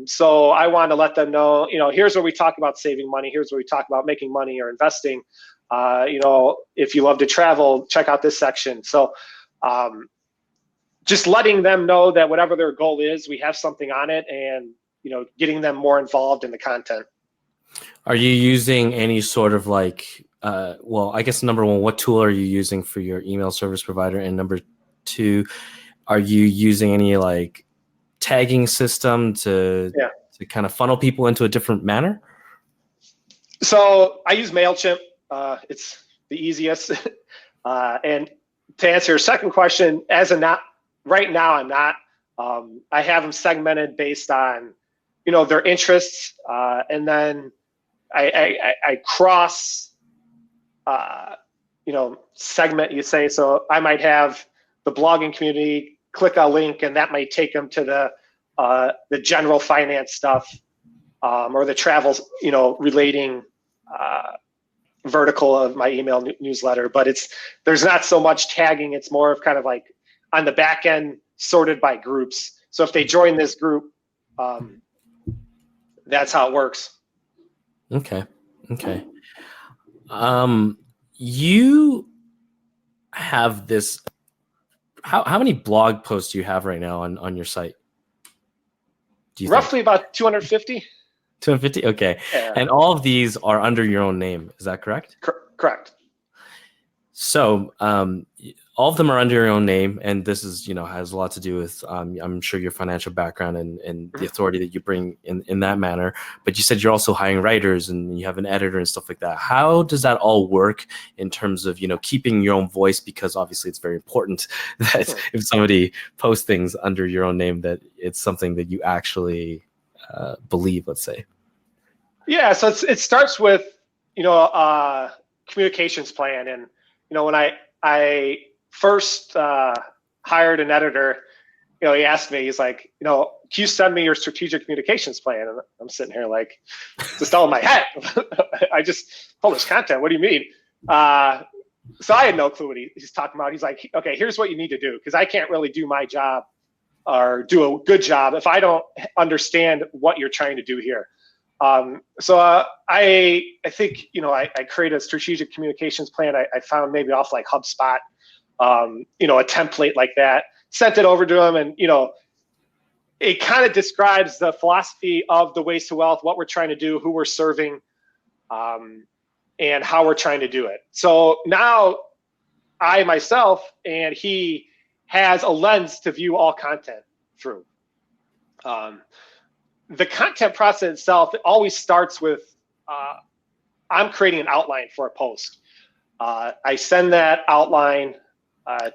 So I want to let them know, here's where we talk about saving money. Here's where we talk about making money or investing. If you love to travel, check out this section. So just letting them know that whatever their goal is, we have something on it, and, getting them more involved in the content. Are you using any sort of like, I guess number one, what tool are you using for your email service provider? And number two, are you using any like tagging system to kind of funnel people into a different manner? So I use MailChimp. It's the easiest. And to answer your second question, right now I'm not. I have them segmented based on, their interests, and then I cross, segment, you say. So I might have the blogging community click a link, and that might take them to the general finance stuff, or the travel, relating vertical of my email newsletter. But there's not so much tagging. It's more of kind of like on the back end, sorted by groups. So if they join this group, that's how it works. Okay. You have this. How many blog posts do you have right now on your site? Roughly about 250. 250. Okay. Yeah. And all of these are under your own name. Is that correct? Correct. So, all of them are under your own name, and this is, has a lot to do with, I'm sure, your financial background and the authority that you bring in that manner. But you said you're also hiring writers and you have an editor and stuff like that. How does that all work in terms of, keeping your own voice? Because obviously it's very important that if somebody posts things under your own name, that it's something that you actually believe, let's say. Yeah, so it starts with, communications plan. And, when I first hired an editor, he asked me, he's like, can you send me your strategic communications plan? And I'm sitting here like, just all in my head. I just publish content. What do you mean? So I had no clue what he's talking about. He's like, okay, here's what you need to do, because I can't really do my job or do a good job if I don't understand what you're trying to do here. So I think, I create a strategic communications plan. I found maybe off like HubSpot, a template like that, sent it over to him, and, it kind of describes the philosophy of the Ways to Wealth, what we're trying to do, who we're serving, and how we're trying to do it. So now I myself, and he has a lens to view all content through. The content process itself, it always starts with, I'm creating an outline for a post. I send that outline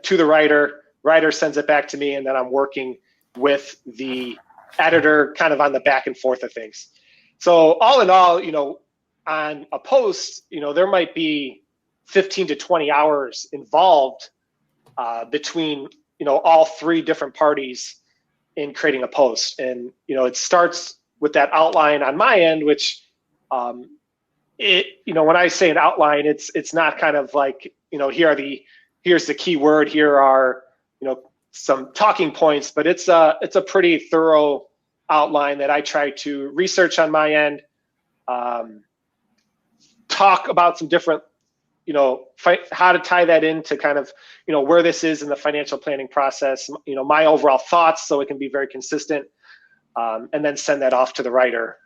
to the writer sends it back to me, and then I'm working with the editor kind of on the back and forth of things. So all in all, on a post, there might be 15 to 20 hours involved between, all three different parties in creating a post. And, it starts with that outline on my end, which, when I say an outline, it's not kind of like, here's the keyword, here are, some talking points, but it's a pretty thorough outline that I try to research on my end, talk about some different, how to tie that into kind of, where this is in the financial planning process, my overall thoughts, so it can be very consistent, and then send that off to the writer.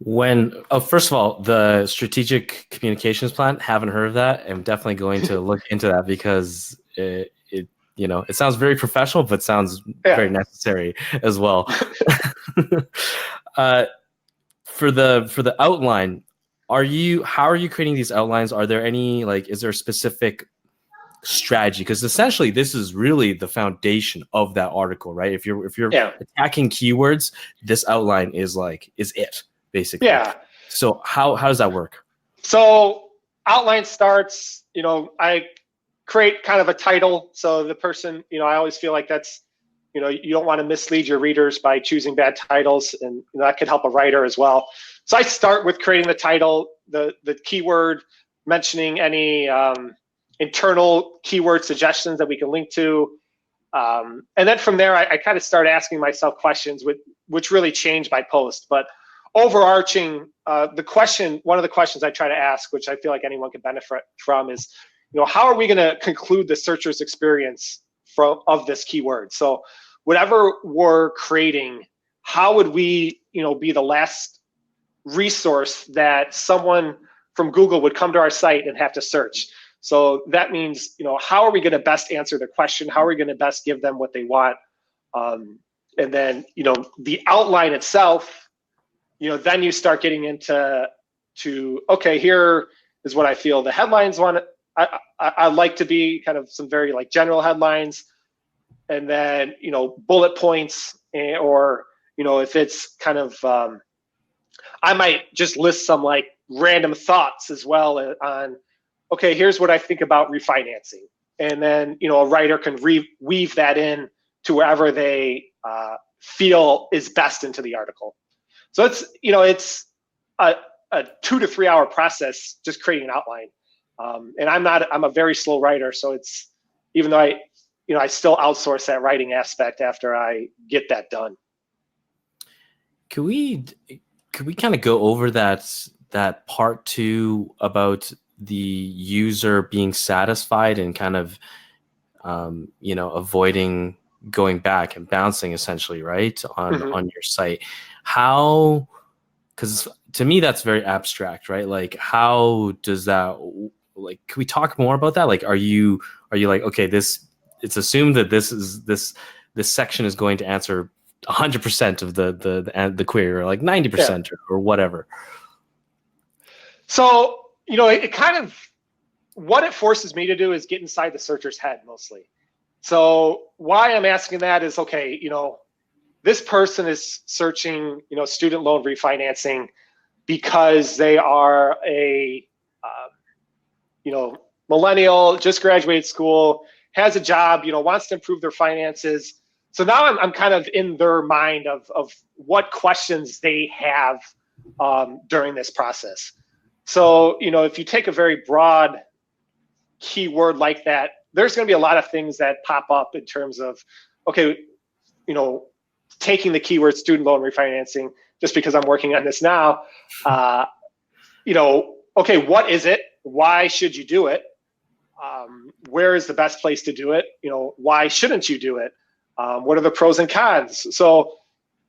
First of all, the strategic communications plan, haven't heard of that. I'm definitely going to look into that, because it sounds very professional, but sounds very necessary as well. For the outline, how are you creating these outlines? Are there any, is there a specific strategy? Because essentially this is really the foundation of that article, right? If you're attacking keywords, this outline is it, basically. Yeah. So how does that work? So outline starts, I create kind of a title. So the person, I always feel like that's, you don't want to mislead your readers by choosing bad titles, and that could help a writer as well. So I start with creating the title, the keyword, mentioning any internal keyword suggestions that we can link to. And then from there, I kind of start asking myself questions which really change my post. But overarching, one of the questions I try to ask, which I feel like anyone can benefit from, is, how are we going to conclude the searcher's experience of this keyword? So whatever we're creating, how would we, be the last resource that someone from Google would come to our site and have to search? So that means, how are we going to best answer the question? How are we going to best give them what they want? And then, the outline itself, then you start getting into okay, here is what I feel the headlines want. I like to be kind of some very general headlines, and then, bullet points, or, if it's kind of, I might just list some random thoughts as well on, okay, here's what I think about refinancing. And then, a writer can weave that in to wherever they feel is best into the article. So it's a 2 to 3 hour process just creating an outline. And I'm a very slow writer. So even though I still outsource that writing aspect after I get that done. Could we kind of go over that part too, about the user being satisfied and kind of, avoiding going back and bouncing, essentially, right, on your site? How, because to me that's very abstract, right? How does that like, can we talk more about that? Like, are you like, okay, it's assumed that this section is going to answer 100% of the query, or like 90% or whatever? So, it kind of, what it forces me to do is get inside the searcher's head mostly. So why I'm asking that is, okay, this person is searching, student loan refinancing because they are a, millennial, just graduated school, has a job, wants to improve their finances. So now I'm kind of in their mind of what questions they have during this process. So, if you take a very broad keyword like that, there's going to be a lot of things that pop up in terms of, okay, taking the keyword student loan refinancing, just because I'm working on this now, okay, what is it? Why should you do it? Where is the best place to do it? Why shouldn't you do it? What are the pros and cons? So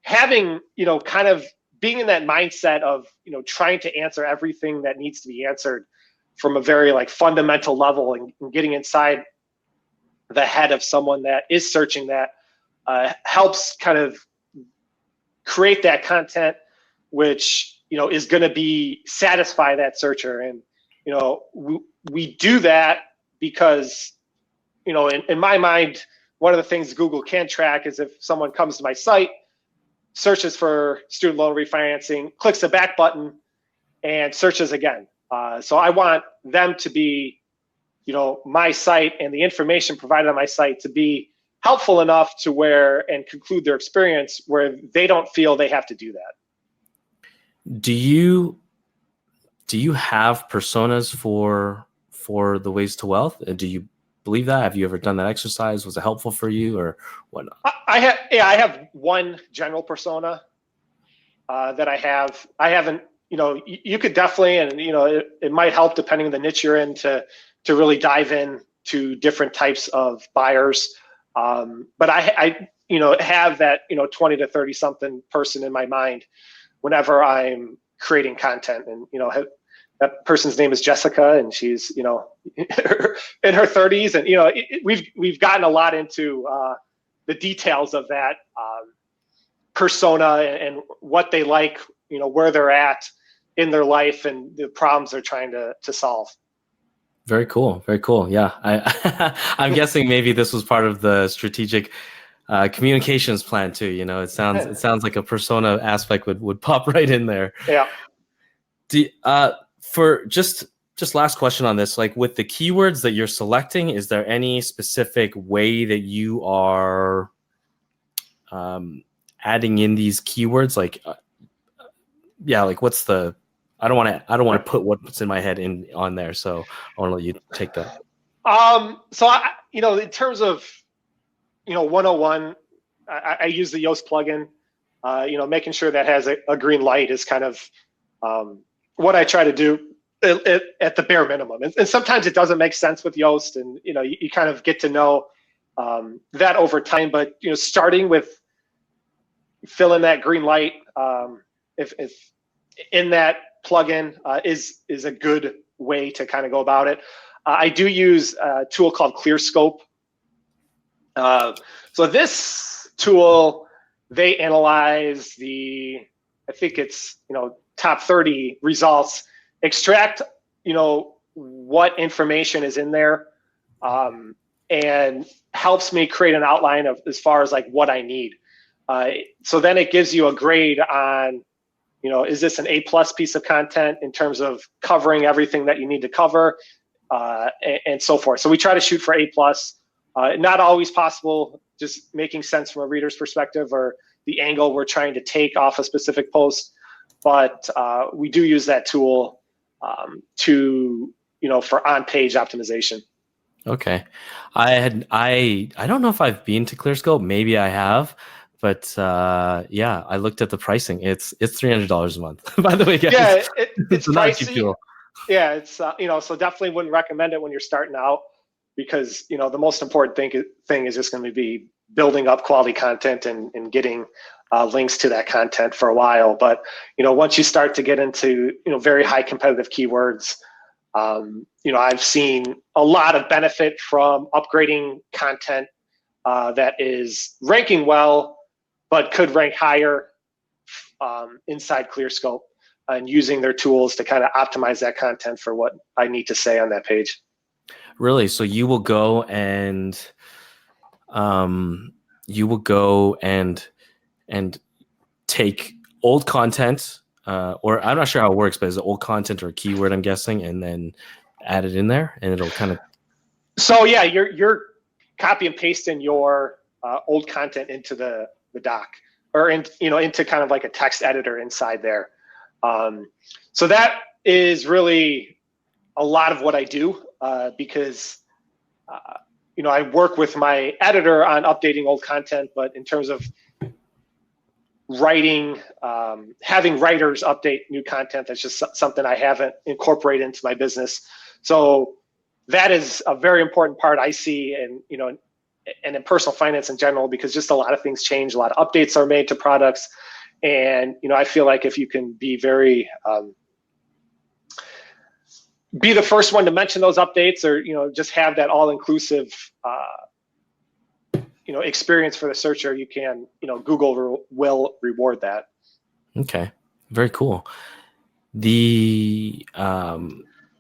having, kind of being in that mindset of, trying to answer everything that needs to be answered from a very like fundamental level, and getting inside the head of someone that is searching that helps kind of create that content, which, is going to be satisfy that searcher. And, we do that because, in my mind, one of the things Google can track is if someone comes to my site, searches for student loan refinancing, clicks the back button, and searches again. So I want them to be, my site and the information provided on my site to be helpful enough to where, and conclude their experience where they don't feel they have to do that. Do you have personas for the Ways to Wealth? Do you believe that? Have you ever done that exercise? Was it helpful for you, or whatnot? I have one general persona that I have. I haven't, you could definitely, and it might help depending on the niche you're in to really dive in to different types of buyers. But I have that 20 to 30 something person in my mind whenever I'm creating content. And that person's name is Jessica, and she's in her 30s, and we've gotten a lot into the details of that persona and what they like, where they're at in their life and the problems they're trying to solve. Very cool. Very cool. Yeah. I'm guessing maybe this was part of the strategic communications plan too. It sounds like a persona aspect would pop right in there. Yeah. For just last question on this, like with the keywords that you're selecting, is there any specific way that you are adding in these keywords? Like, like what's the, I don't want to put what's in my head on there. So I want to let you take that. So in terms of, 101, I use the Yoast plugin, making sure that has a green light is kind of, what I try to do at the bare minimum. And sometimes it doesn't make sense with Yoast, and, you kind of get to know that over time, but, starting with fill in that green light, if in that plugin is a good way to kind of go about it. I do use a tool called ClearScope. So this tool, they analyze I think it's, top 30 results, extract, what information is in there, and helps me create an outline of as far as like what I need. So then it gives you a grade on, is this an A+ piece of content in terms of covering everything that you need to cover, and so forth. So we try to shoot for A+. Not always possible, just making sense from a reader's perspective or the angle we're trying to take off a specific post. But we do use that tool for on-page optimization. Okay, I don't know if I've been to ClearScope. Maybe I have, but I looked at the pricing. It's $300 a month. By the way, guys. Yeah, it's a pricey. Tool. Yeah, it's so definitely wouldn't recommend it when you're starting out, because the most important thing is just going to be building up quality content and getting links to that content for a while. But once you start to get into very high competitive keywords, I've seen a lot of benefit from upgrading content that is ranking well, but could rank higher inside ClearScope, and using their tools to kind of optimize that content for what I need to say on that page. Really? So you will go and take old content, or I'm not sure how it works, but is it old content or a keyword, I'm guessing, and then add it in there, and it'll kind of. So yeah, you're copy and pasting your old content into the doc, or into kind of like a text editor inside there. So that is really a lot of what I do, because I work with my editor on updating old content, but in terms of writing, having writers update new content, that's just something I haven't incorporated into my business. So that is a very important part I see, and in personal finance in general, because just a lot of things change, a lot of updates are made to products, and I feel like if you can be very be the first one to mention those updates, or just have that all-inclusive experience for the searcher, you can Google will reward that. Okay, very cool. The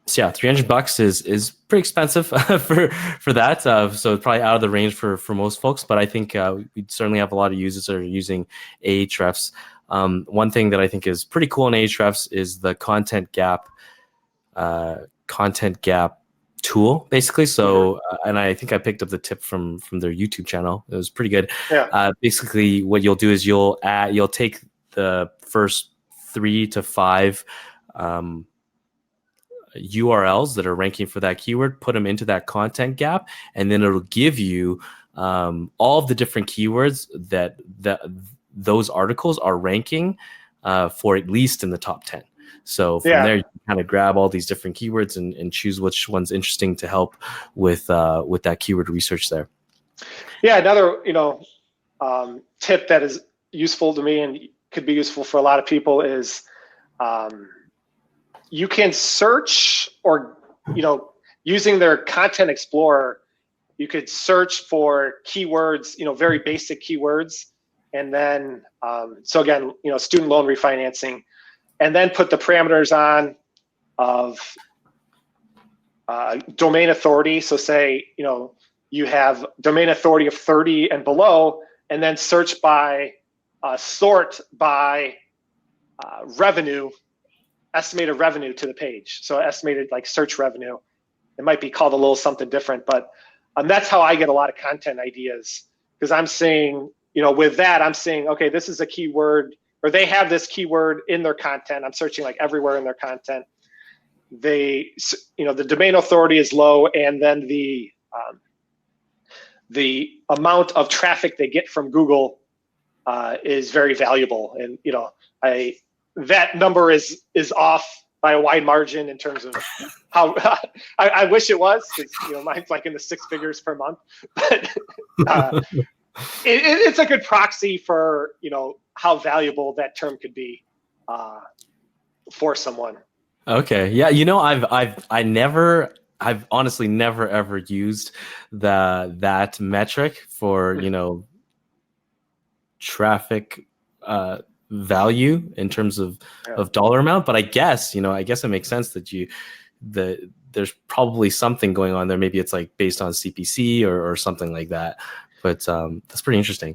so yeah, $300 is pretty expensive for that. So it's probably out of the range for most folks. But I think we certainly have a lot of users that are using Ahrefs. One thing that I think is pretty cool in Ahrefs is the content gap tool, basically. So and I think I picked up the tip from their YouTube channel. It was pretty good. Yeah. Basically, what you'll do is you'll take the first 3 to 5 URLs that are ranking for that keyword, put them into that content gap, and then it'll give you all of the different keywords that those articles are ranking for, at least in the top 10. So from there, you can kind of grab all these different keywords and choose which one's interesting to help with that keyword research there. Yeah, another tip that is useful to me and could be useful for a lot of people is you can search, or using their Content Explorer, you could search for keywords, very basic keywords, and then so again, student loan refinancing, and then put the parameters on of domain authority. So say you have domain authority of 30 and below, and then search by sort by revenue, estimated revenue to the page. So estimated like search revenue. It might be called a little something different, but that's how I get a lot of content ideas, because I'm seeing, with that, I'm seeing, okay, this is a keyword, or they have this keyword in their content. I'm searching like everywhere in their content. The domain authority is low, and then the amount of traffic they get from Google is very valuable. And that number is off by a wide margin in terms of how I wish it was, because mine's like in the 6 figures per month. But it's a good proxy for how valuable that term could be for someone. Okay, yeah, I've honestly never ever used that metric for traffic value in terms of dollar amount, but I guess it makes sense that there's probably something going on there. Maybe it's like based on CPC or something like that. But that's pretty interesting.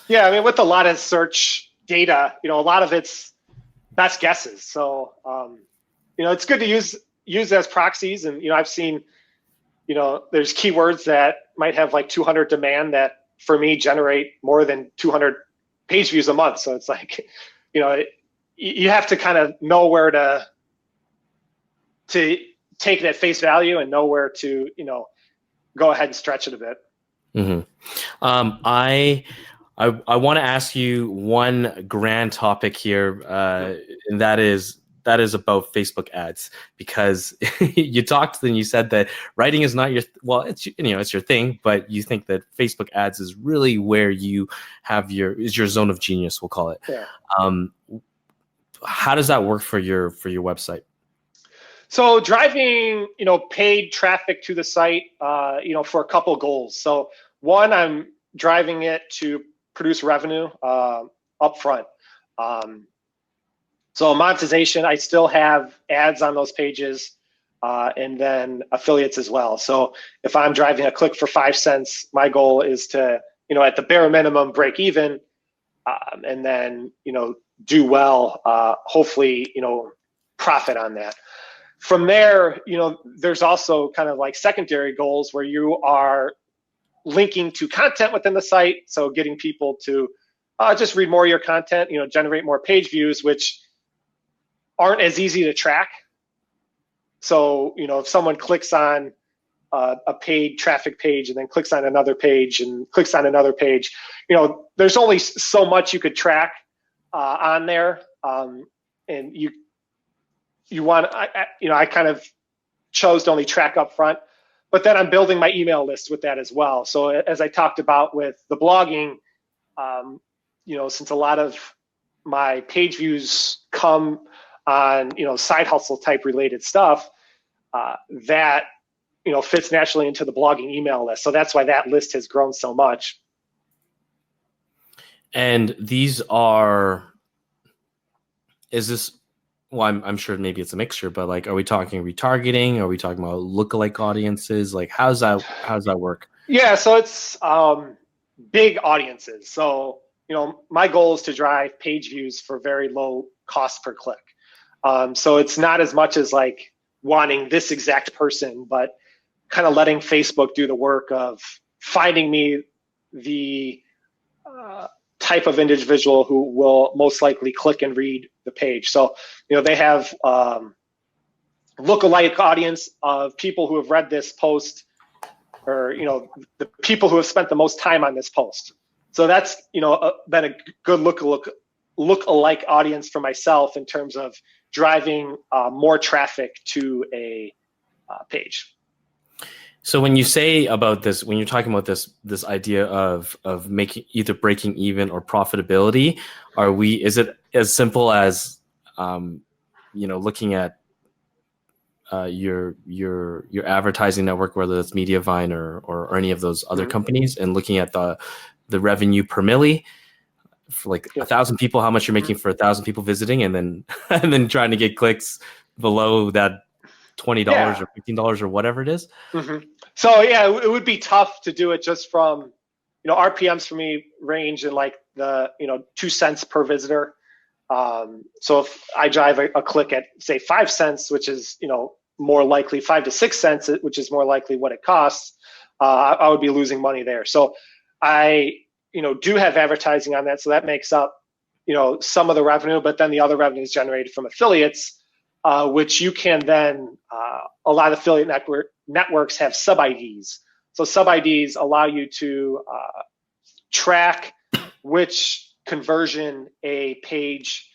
Yeah, I mean, with a lot of search data, a lot of it's best guesses. So it's good to use as proxies. And I've seen there's keywords that might have like 200 demand that for me generate more than 200 page views a month. So it's like, you have to kind of know where to take it at face value and know where to, go ahead and stretch it a bit. Mm-hmm. I want to ask you one grand topic here, and that is about Facebook ads, because you talked and you said that writing is not it's your thing, but you think that Facebook ads is really where you have your zone of genius, we'll call it. Yeah. How does that work for your website? So driving, paid traffic to the site, for a couple goals. So one, I'm driving it to produce revenue up front. So monetization, I still have ads on those pages, and then affiliates as well. So if I'm driving a click for 5 cents, my goal is to, at the bare minimum, break even, and then, do well, hopefully, profit on that. From there, there's also kind of like secondary goals where you are linking to content within the site. So getting people to just read more of your content, generate more page views, which aren't as easy to track. So, if someone clicks on a paid traffic page and then clicks on another page and clicks on another page, there's only so much you could track on there. And you want, I kind of chose to only track up front, but then I'm building my email list with that as well. So as I talked about with the blogging, since a lot of my page views come on, side hustle type related stuff, that, fits naturally into the blogging email list. So that's why that list has grown so much. And I'm sure maybe it's a mixture, but like, are we talking retargeting? Are we talking about lookalike audiences? Like, how's that work? Yeah, so it's big audiences. So, my goal is to drive page views for very low cost per click. So it's not as much as like wanting this exact person, but kind of letting Facebook do the work of finding me the type of individual who will most likely click and read the page. So, they have lookalike audience of people who have read this post, or, the people who have spent the most time on this post. So that's, been a good lookalike audience for myself in terms of driving more traffic to a page. So when you're talking about this idea of making either breaking even or profitability, is it as simple as looking at your advertising network, whether it's Mediavine or any of those other companies, and looking at the revenue per milli for like 1,000 people, how much you're making for 1,000 people visiting, and then trying to get clicks below that $20 or $15 or whatever it is. Mm-hmm. So yeah, it would be tough to do it just from, RPMs for me range in like the, 2 cents per visitor. So if I drive a click at say 5 cents, which is, more likely 5 to 6 cents, which is more likely what it costs, I would be losing money there. So I, do have advertising on that. So that makes up, some of the revenue, but then the other revenue is generated from affiliates, which you can then, a lot of affiliate networks have sub-IDs. So sub-IDs allow you to track which conversion a page,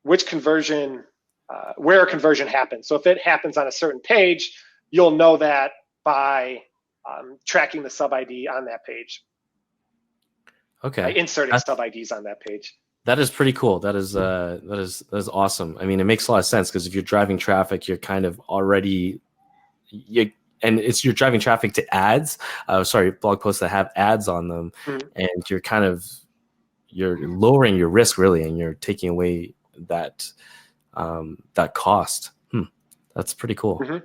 where a conversion happens. So if it happens on a certain page, you'll know that by tracking the sub-ID on that page. Okay. By inserting sub-IDs on that page. That is pretty cool. That is awesome. I mean, it makes a lot of sense because if you're driving traffic, you're kind of already you're driving traffic to ads. Blog posts that have ads on them, and you're lowering your risk really, and you're taking away that cost. That's pretty cool.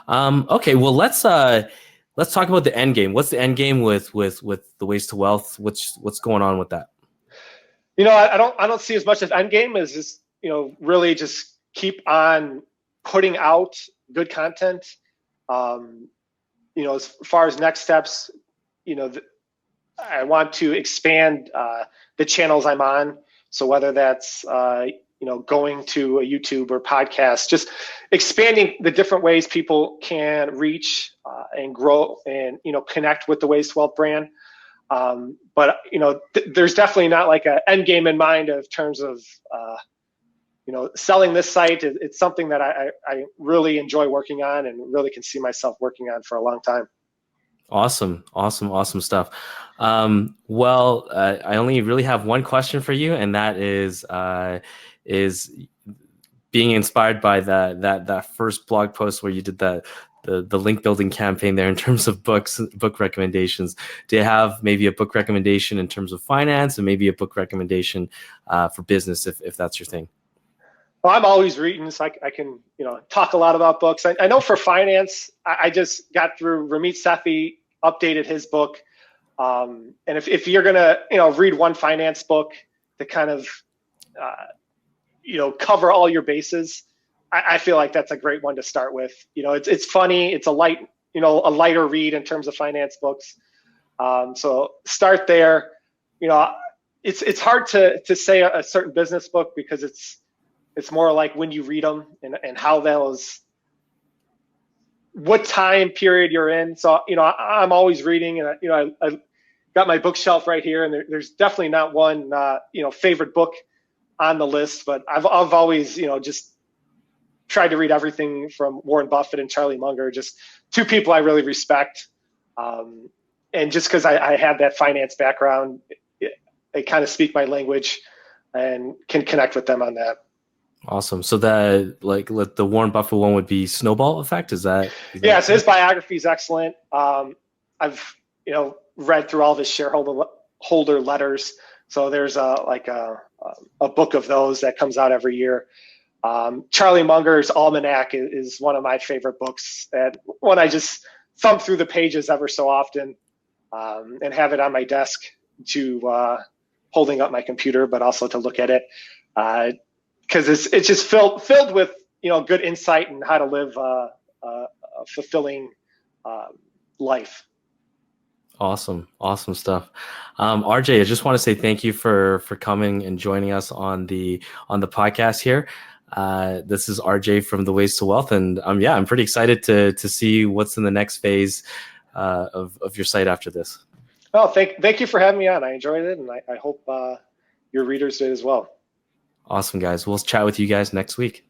Okay, well let's talk about the end game. What's the end game with the Ways to Wealth? What's going on with that? I don't see as much as end game as just, really just keep on putting out good content. As far as next steps, I want to expand the channels I'm on. So whether that's, going to a YouTube or podcast, just expanding the different ways people can reach and grow and, connect with the Ways to Wealth brand. But there's definitely not like an end game in mind of terms of, selling this site. It's something that I really enjoy working on and really can see myself working on for a long time. Awesome stuff. Well, I only really have one question for you, and that is being inspired by that first blog post where you did the link building campaign there in terms of book recommendations. Do you have maybe a book recommendation in terms of finance and maybe a book recommendation for business if that's your thing? Well, I'm always reading, so I can talk a lot about books. I know for finance, I just got through Ramit Sethi updated his book, and if you're gonna read one finance book to kind of cover all your bases, I feel like that's a great one to start with. It's funny, it's a lighter read in terms of finance books. So start there. It's hard to say a certain business book because it's more like when you read them and how what time period you're in. So I'm always reading, and I got my bookshelf right here, and there's definitely not one favorite book on the list, but I've always just tried to read everything from Warren Buffett and Charlie Munger, just two people I really respect, and just because I have that finance background, they kind of speak my language and can connect with them on that. Awesome. So that the Warren Buffett one would be Snowball Effect. Is that? Yeah. So his biography is excellent. I've read through all of his shareholder letters. So there's a book of those that comes out every year. Charlie Munger's Almanac is one of my favorite books, and one I just thumb through the pages ever so often, and have it on my desk to holding up my computer, but also to look at it. Because it's just filled with good insight and how to live a fulfilling life. Awesome stuff. RJ, I just want to say thank you for coming and joining us on the podcast here. This is RJ from The Ways to Wealth, and I'm pretty excited to see what's in the next phase of your site after this. Oh, thank you for having me on. I enjoyed it, and I hope your readers did as well. Awesome, guys. We'll chat with you guys next week.